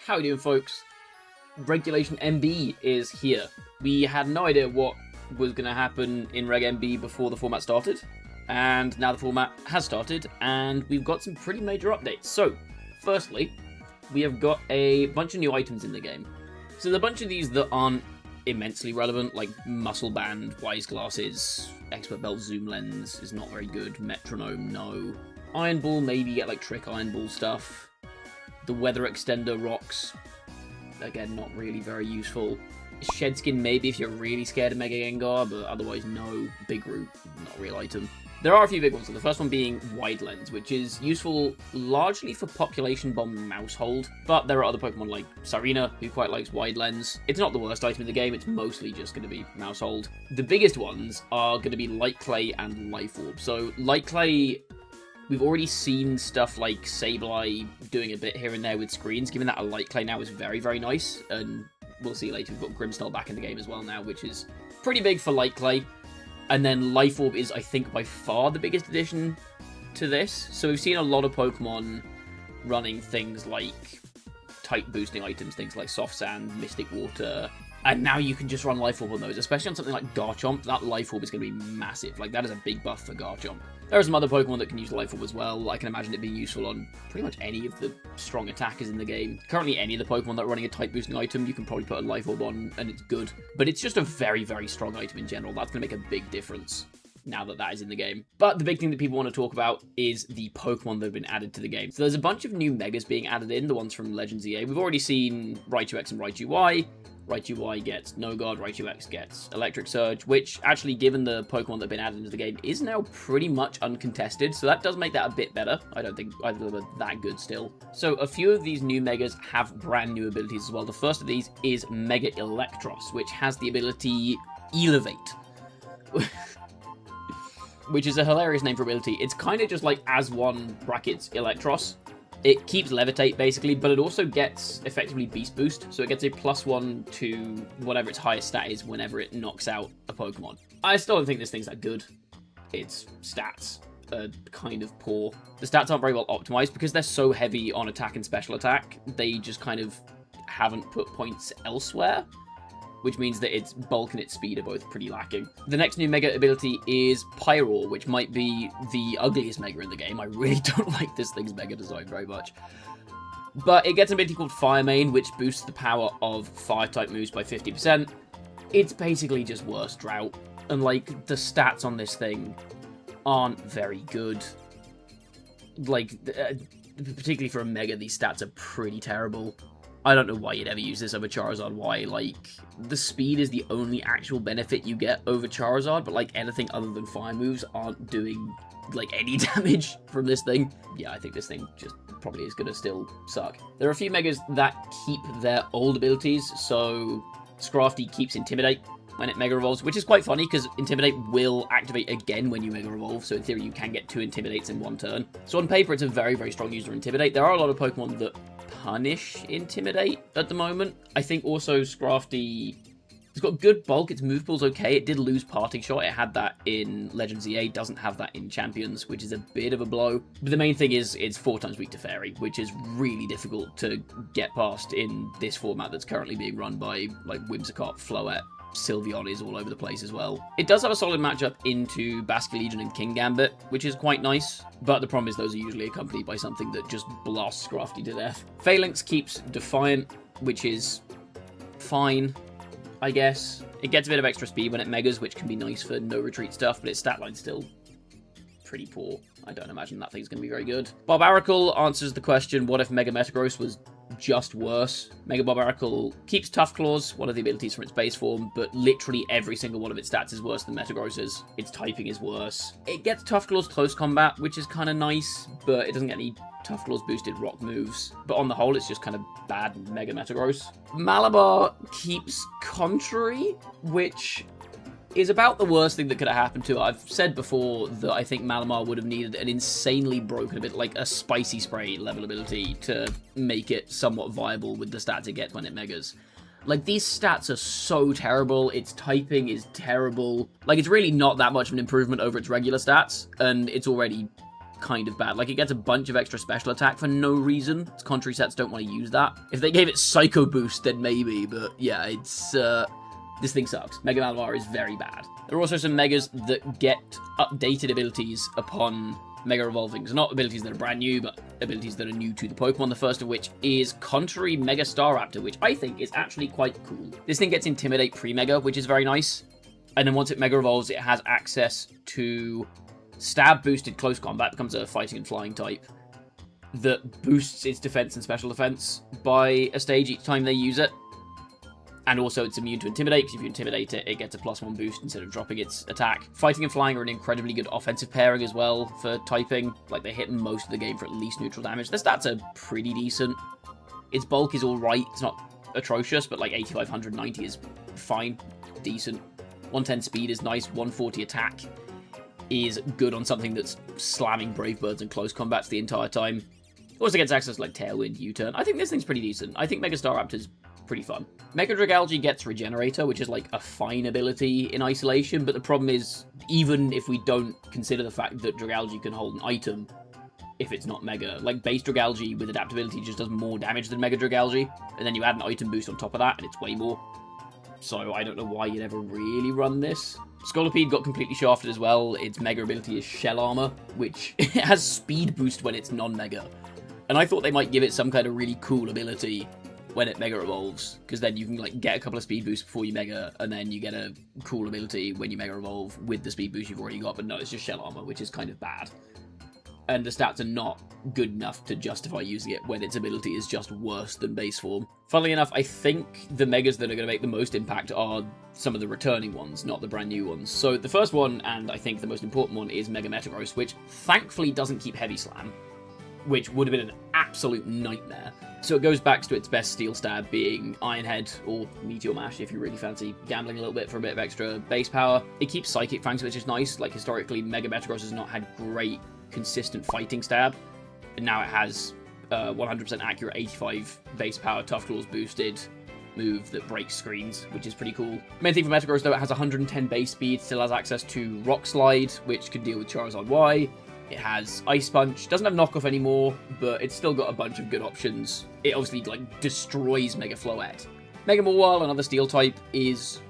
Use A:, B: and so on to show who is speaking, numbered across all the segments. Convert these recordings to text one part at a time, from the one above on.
A: How you doing, folks? Regulation M-B is here. We had no idea what was going to happen in Reg M-B before the format started, and now the format has started, and we've got some pretty major updates. So, firstly, we have got a bunch of new items in the game. So there's a bunch of these that aren't immensely relevant, like Muscle Band, Wise Glasses, Expert Belt Zoom Lens is not very good, Metronome, no. Iron Ball, maybe get like Trick Iron Ball stuff. The Weather Extender rocks, again, not really very useful. Shedskin, maybe if you're really scared of Mega Gengar, but otherwise no. Big Root, not a real item. There are a few big ones, so the first one being Wide Lens, which is useful largely for Population Bomb Mousehold, but there are other Pokemon like Sarina, who quite likes Wide Lens. It's not the worst item in the game, it's mostly just going to be Mousehold. The biggest ones are going to be Light Clay and Life Orb. So Light Clay, we've already seen stuff like Sableye doing a bit here and there with screens. Given that a Light Clay now is very, very nice, and we'll see later, we've got Grimmsnarl back in the game as well now, which is pretty big for Light Clay. And then Life Orb is, I think, by far the biggest addition to this. So we've seen a lot of Pokemon running things like type boosting items, things like Soft Sand, Mystic Water, and now you can just run Life Orb on those, especially on something like Garchomp. That Life Orb is going to be massive. Like, that is a big buff for Garchomp. There are some other Pokemon that can use Life Orb as well. I can imagine it being useful on pretty much any of the strong attackers in the game. Currently, any of the Pokemon that are running a type boosting item, you can probably put a Life Orb on, and it's good. But it's just a very, very strong item in general. That's going to make a big difference now that that is in the game. But the big thing that people want to talk about is the Pokemon that have been added to the game. So there's a bunch of new Megas being added in, the ones from Legends EA. We've already seen Raichu X and Raichu Y. Raichu Y gets No Guard, Raichu X gets Electric Surge, which actually, given the Pokemon that have been added into the game, is now pretty much uncontested, so that does make that a bit better. I don't think either of them are that good still. So a few of these new Megas have brand new abilities as well. The first of these is Mega Electros, which has the ability Elevate, which is a hilarious name for ability. It's kind of just like As1 brackets Electros. It keeps Levitate, basically, but it also gets, effectively, Beast Boost, so it gets a +1 to whatever its highest stat is whenever it knocks out a Pokemon. I still don't think this thing's that good. Its stats are kind of poor. The stats aren't very well optimized because they're so heavy on attack and special attack. They just kind of haven't put points elsewhere, which means that its bulk and its speed are both pretty lacking. The next new Mega ability is Pyroar, which might be the ugliest Mega in the game. I really don't like this thing's Mega design very much. But it gets an ability called Fire Main, which boosts the power of Fire-type moves by 50%. It's basically just worse Drought, and, like, the stats on this thing aren't very good. Like, particularly for a Mega, these stats are pretty terrible. I don't know why you'd ever use this over Charizard. Why? Like, the speed is the only actual benefit you get over Charizard, but, like, anything other than fire moves aren't doing, like, any damage from this thing. Yeah, I think this thing just probably is gonna still suck. There are a few Megas that keep their old abilities, so Scrafty keeps Intimidate when it Mega Evolves, which is quite funny, because Intimidate will activate again when you Mega Evolve, so in theory you can get 2 Intimidates in one turn. So on paper, it's a very, very strong user of Intimidate. There are a lot of Pokemon that punish Intimidate at the moment. I think also Scrafty, it's got good bulk, its move pool's okay. It did lose Parting Shot, it had that in Legends EA, doesn't have that in Champions, which is a bit of a blow. But the main thing is it's 4 times weak to Fairy, which is really difficult to get past in this format that's currently being run by, like, Whimsicott, Floette, Sylveon is all over the place as well. It does have a solid matchup into Basculegion and King Gambit, which is quite nice, but the problem is those are usually accompanied by something that just blasts Scrafty to death. Phalanx keeps Defiant, which is fine, I guess. It gets a bit of extra speed when it Megas, which can be nice for no-retreat stuff, but its stat line's still pretty poor. I don't imagine that thing's going to be very good. Barbaracle answers the question, what if Mega Metagross was just worse? Mega Barbaracle keeps Tough Claws, one of the abilities from its base form, but literally every single one of its stats is worse than Metagross's. Its typing is worse. It gets Tough Claws Close Combat, which is kind of nice, but it doesn't get any Tough Claws boosted rock moves. But on the whole, it's just kind of bad Mega Metagross. Malabar keeps Contrary, which is about the worst thing that could have happened to it. I've said before that I think Malamar would have needed an insanely broken ability, like a Spicy Spray level ability, to make it somewhat viable with the stats it gets when it Megas. Like, these stats are so terrible, its typing is terrible. Like, it's really not that much of an improvement over its regular stats, and it's already kind of bad. Like, it gets a bunch of extra special attack for no reason. Its contrary sets don't want to use that. If they gave it Psycho Boost, then maybe, but yeah, it's, this thing sucks. Mega Malamar is very bad. There are also some Megas that get updated abilities upon Mega Evolving. So not abilities that are brand new, but abilities that are new to the Pokemon. The first of which is Contrary Mega Staraptor, which I think is actually quite cool. This thing gets Intimidate pre-Mega, which is very nice. And then once it Mega Evolves, it has access to Stab boosted close combat, becomes a fighting and flying type that boosts its defense and special defense by a stage each time they use it. And also it's immune to Intimidate, because if you Intimidate it, it gets a +1 boost instead of dropping its attack. Fighting and Flying are an incredibly good offensive pairing as well for typing. Like, they hit most of the game for at least neutral damage. Their stats are pretty decent. Its bulk is alright. It's not atrocious, but like 85, 190 is fine. Decent. 110 speed is nice. 140 attack is good on something that's slamming Brave Birds and close combats the entire time. Also gets access to like Tailwind, U-Turn. I think this thing's pretty decent. I think Mega Staraptor's pretty fun. Mega Dragalge gets Regenerator, which is like a fine ability in isolation, but the problem is, even if we don't consider the fact that Dragalge can hold an item, if it's not Mega, like base Dragalge with adaptability just does more damage than Mega Dragalge, and then you add an item boost on top of that, and it's way more. So I don't know why you'd ever really run this. Scolipede got completely shafted as well. Its Mega ability is Shell Armor, which has speed boost when it's non-Mega. And I thought they might give it some kind of really cool ability when it Mega Evolves, because then you can like get a couple of speed boosts before you Mega, and then you get a cool ability when you Mega Evolve with the speed boost you've already got, but no, it's just Shell Armor, which is kind of bad. And the stats are not good enough to justify using it when its ability is just worse than base form. Funnily enough, I think the Megas that are going to make the most impact are some of the returning ones, not the brand new ones. So the first one, and I think the most important one, is Mega Metagross, which thankfully doesn't keep Heavy Slam, which would have been an absolute nightmare. So it goes back to its best Steel Stab being Iron Head or Meteor Mash if you really fancy gambling a little bit for a bit of extra base power. It keeps Psychic Fangs, which is nice. Like, historically, Mega Metagross has not had great consistent fighting stab, and now it has 100% accurate 85 base power Tough Claws boosted move that breaks screens, which is pretty cool. Main thing for Metagross though, it has 110 base speed, still has access to Rock Slide, which can deal with Charizard Y. It has Ice Punch, doesn't have knockoff anymore, but it's still got a bunch of good options. It obviously like destroys Mega Floette. Mega Mawile, another steel type, is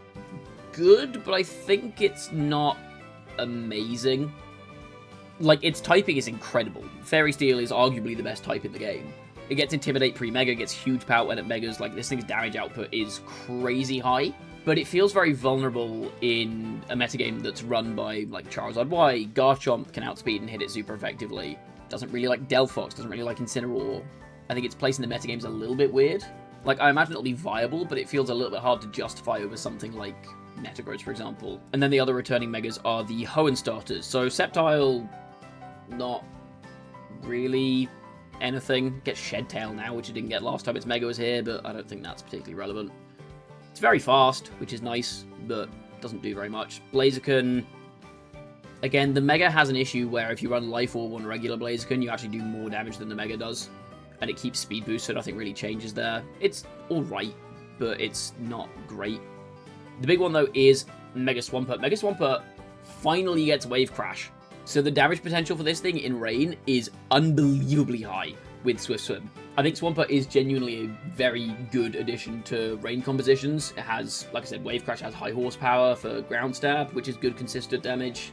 A: good, but I think it's not amazing. Like, its typing is incredible. Fairy Steel is arguably the best type in the game. It gets Intimidate pre-Mega, gets huge power when it Megas. Like, this thing's damage output is crazy high, but it feels very vulnerable in a metagame that's run by, like, Charizard Y. Garchomp can outspeed and hit it super effectively. Doesn't really like Delphox, doesn't really like Incineroar. I think its place in the metagame's a little bit weird. Like, I imagine it'll be viable, but it feels a little bit hard to justify over something like Metagross, for example. And then the other returning Megas are the Hoenn starters. So Sceptile, not really anything. Gets Shed Tail now, which it didn't get last time its Mega was here, but I don't think that's particularly relevant. It's very fast, which is nice, but doesn't do very much. Blaziken, again, the Mega has an issue where if you run Life Orb on regular Blaziken, you actually do more damage than the Mega does, and it keeps speed boost, so nothing really changes there. It's alright, but it's not great. The big one, though, is Mega Swampert. Mega Swampert finally gets Wave Crash. So the damage potential for this thing in Rain is unbelievably high with Swift Swim. I think Swampert is genuinely a very good addition to Rain compositions. It has, like I said, Wave Crash has high horsepower for Ground Stab, which is good consistent damage.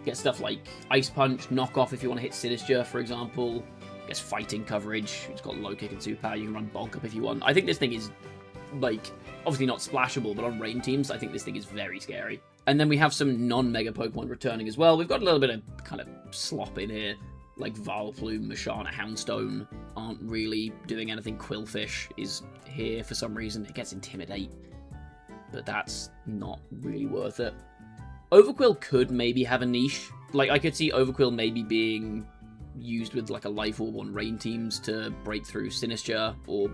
A: Gets stuff like Ice Punch, Knockoff if you want to hit Sinistra, for example. Gets fighting coverage. It's got low kick and super power. You can run Bulk Up if you want. I think this thing is, like, obviously not splashable, but on Rain teams, I think this thing is very scary. And then we have some non-Mega Pokemon returning as well. We've got a little bit of kind of slop in here, like Vileplume, Mashana, Houndstone aren't really doing anything. Quillfish is here for some reason. It gets Intimidate, but that's not really worth it. Overquill could maybe have a niche. Like, I could see Overquill maybe being used with like a Life Orb on Rain teams to break through Sinistra or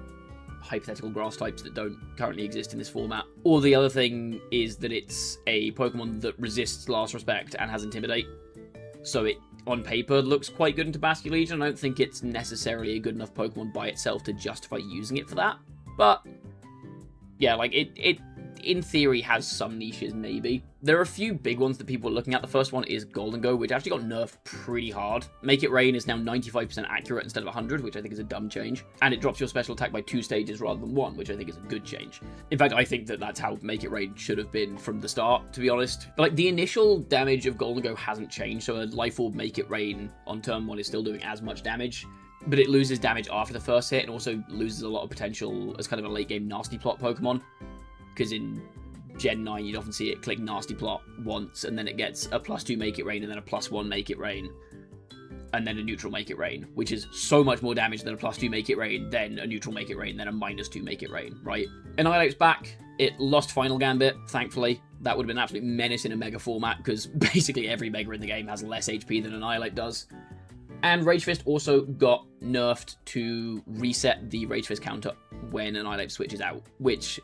A: hypothetical grass types that don't currently exist in this format. Or the other thing is that it's a Pokemon that resists Last Respect and has Intimidate. So it, on paper, looks quite good into Basque Legion. I don't think it's necessarily a good enough Pokemon by itself to justify using it for that. But yeah, like, it in theory, has some niches, maybe. There are a few big ones that people are looking at. The first one is Golden Go, which actually got nerfed pretty hard. Make It Rain is now 95% accurate instead of 100, which I think is a dumb change. And it drops your special attack by 2 stages rather than 1, which I think is a good change. In fact, I think that that's how Make It Rain should have been from the start, to be honest. But, like, the initial damage of Golden Go hasn't changed, so a Life Orb Make It Rain on turn 1 is still doing as much damage. But it loses damage after the first hit, and also loses a lot of potential as kind of a late-game Nasty Plot Pokemon. Because in Gen 9, you'd often see it click Nasty Plot once, and then it gets a +2 Make It Rain, and then a +1 Make It Rain, and then a neutral Make It Rain, which is so much more damage than a +2 Make It Rain, then a neutral Make It Rain, then a -2 Make It Rain, right? Annihilate's back. It lost Final Gambit, thankfully. That would have been an absolute menace in a Mega format, because basically every Mega in the game has less HP than Annihilate does. And Rage Fist also got nerfed to reset the Rage Fist counter when Annihilate switches out, which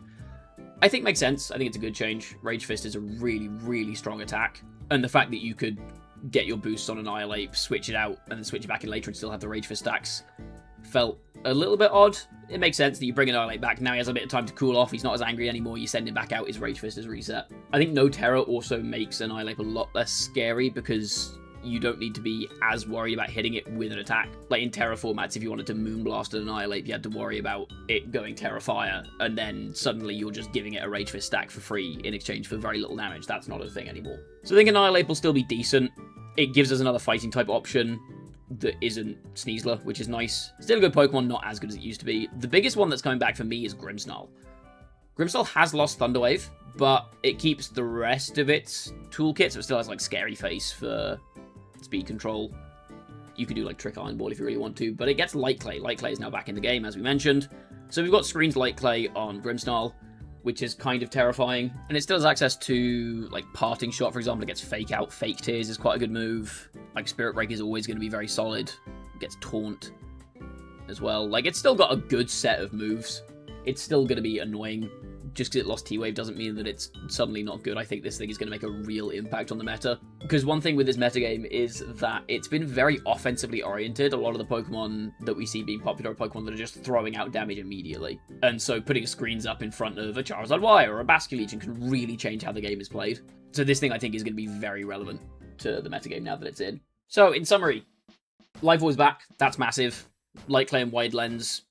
A: I think makes sense. I think it's a good change. Rage Fist is a really, really strong attack, and the fact that you could get your boosts on Annihilate, switch it out, and then switch it back in later and still have the Rage Fist stacks felt a little bit odd. It makes sense that you bring Annihilate back. Now he has a bit of time to cool off. He's not as angry anymore. You send him back out. His Rage Fist is reset. I think No Terror also makes Annihilate a lot less scary because you don't need to be as worried about hitting it with an attack. Like in Terra formats, if you wanted to Moonblast and Annihilate, you had to worry about it going Terra Fire, and then suddenly you're just giving it a Rage Fist stack for free in exchange for very little damage. That's not a thing anymore. So I think Annihilate will still be decent. It gives us another fighting type option that isn't Sneasler, which is nice. Still a good Pokemon, not as good as it used to be. The biggest one that's coming back for me is Grimmsnarl. Grimmsnarl has lost Thunderwave, but it keeps the rest of its toolkit, so it still has like Scary Face for speed control. You could do like Trick Iron Ball if you really want to, but it gets Light Clay. Light Clay is now back in the game, as we mentioned. So we've got Screen's Light Clay on Grimmsnarl, which is kind of terrifying. And it still has access to like Parting Shot, for example. It gets Fake Out. Fake Tears is quite a good move. Like Spirit Break is always going to be very solid. It gets Taunt as well. Like it's still got a good set of moves. It's still going to be annoying. Just because it lost T-Wave doesn't mean that it's suddenly not good. I think this thing is going to make a real impact on the meta. Because one thing with this metagame is that it's been very offensively oriented. A lot of the Pokemon that we see being popular are Pokemon that are just throwing out damage immediately. And so putting screens up in front of a Charizard Y or a Basculegion can really change how the game is played. So this thing I think is going to be very relevant to the metagame now that it's in. So in summary, Life Orb is back. That's massive. Light Clay and Wide Lens.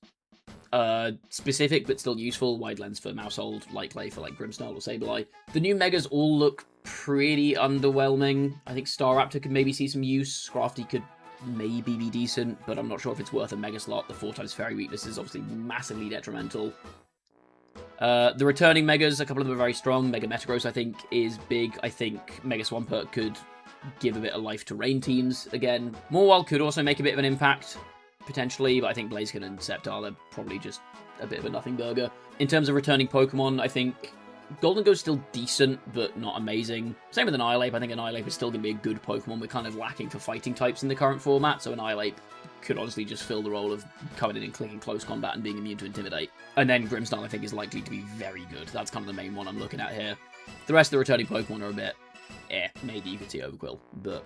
A: Specific but still useful. Wide Lens for Mousehold, Light Clay for like Grimmsnarl or Sableye. The new Megas all look pretty underwhelming. I think Staraptor could maybe see some use. Scrafty could maybe be decent, but I'm not sure if it's worth a Mega slot. The 4x Fairy weakness is obviously massively detrimental. The returning Megas, a couple of them are very strong. Mega Metagross, I think, is big. I think Mega Swampert could give a bit of life to Rain teams again. Mawile could also make a bit of an impact, potentially, but I think Blaziken and Sceptile are probably just a bit of a nothing burger. In terms of returning Pokemon, I think Golden Go's still decent, but not amazing. Same with Annihilate. I think Annihilate is still going to be a good Pokemon. We're kind of lacking for fighting types in the current format, so Annihilate could honestly just fill the role of coming in and clicking close combat and being immune to Intimidate. And then Grimmsnarl, I think, is likely to be very good. That's kind of the main one I'm looking at here. The rest of the returning Pokemon are a bit, maybe you could see Overquill, but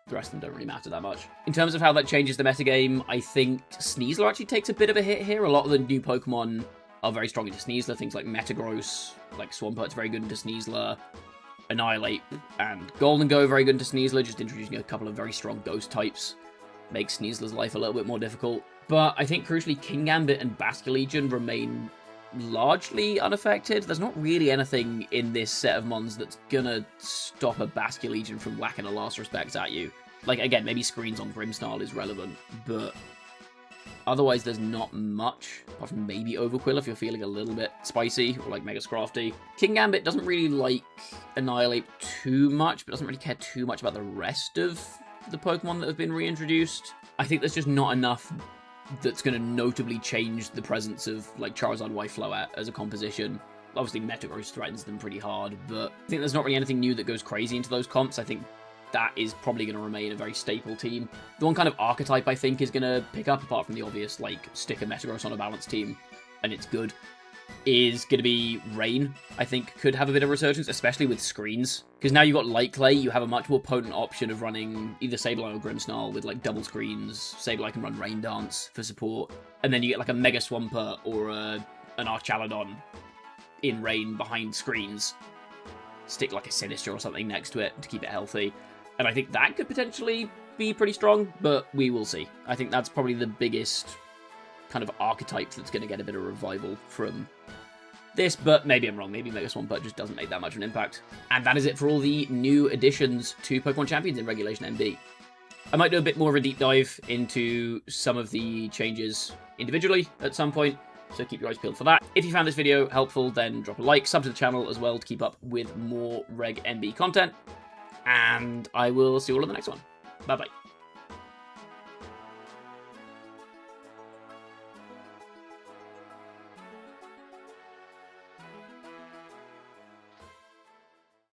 A: the rest of them don't really matter that much. In terms of how that changes the metagame, I think Sneasler actually takes a bit of a hit here. A lot of the new Pokemon are very strong into Sneasler. Things like Metagross, like Swampert's very good into Sneasler. Annihilate and Golden Go very good into Sneasler. Just introducing a couple of very strong Ghost types makes Sneasler's life a little bit more difficult. But I think, crucially, Kingambit and Basculegion remain largely unaffected. There's not really anything in this set of mons that's gonna stop a Basculegion from whacking a Last Respect at you. Like, again, maybe screens on Grimmsnarl is relevant, but otherwise there's not much, apart from maybe Overquill if you're feeling a little bit spicy, or like Mega Scrafty. Kingambit doesn't really like Annihilate too much, but doesn't really care too much about the rest of the Pokemon that have been reintroduced. I think there's just not enough that's going to notably change the presence of, like, Charizard Y Float as a composition. Obviously, Metagross threatens them pretty hard, but I think there's not really anything new that goes crazy into those comps. I think that is probably going to remain a very staple team. The one kind of archetype I think is going to pick up, apart from the obvious, like, stick a Metagross on a balanced team, and it's good, is going to be Rain. I think could have a bit of resurgence, especially with screens. Because now you've got Light Clay, you have a much more potent option of running either Sableye or Grimmsnarl with like double screens. Sableye can run Rain Dance for support. And then you get like a Mega Swampert or an Archaladon in rain behind screens, stick like a Sinister or something next to it to keep it healthy. And I think that could potentially be pretty strong, but we will see. I think that's probably the biggest kind of archetype that's going to get a bit of revival from this, but maybe I'm wrong. Maybe Mega Swampert just doesn't make that much of an impact. And that is it for all the new additions to Pokemon Champions in Regulation M-B. I might do a bit more of a deep dive into some of the changes individually at some point, so keep your eyes peeled for that. If you found this video helpful, then drop a like, sub to the channel as well to keep up with more Reg M-B content, and I will see you all in the next one. Bye-bye.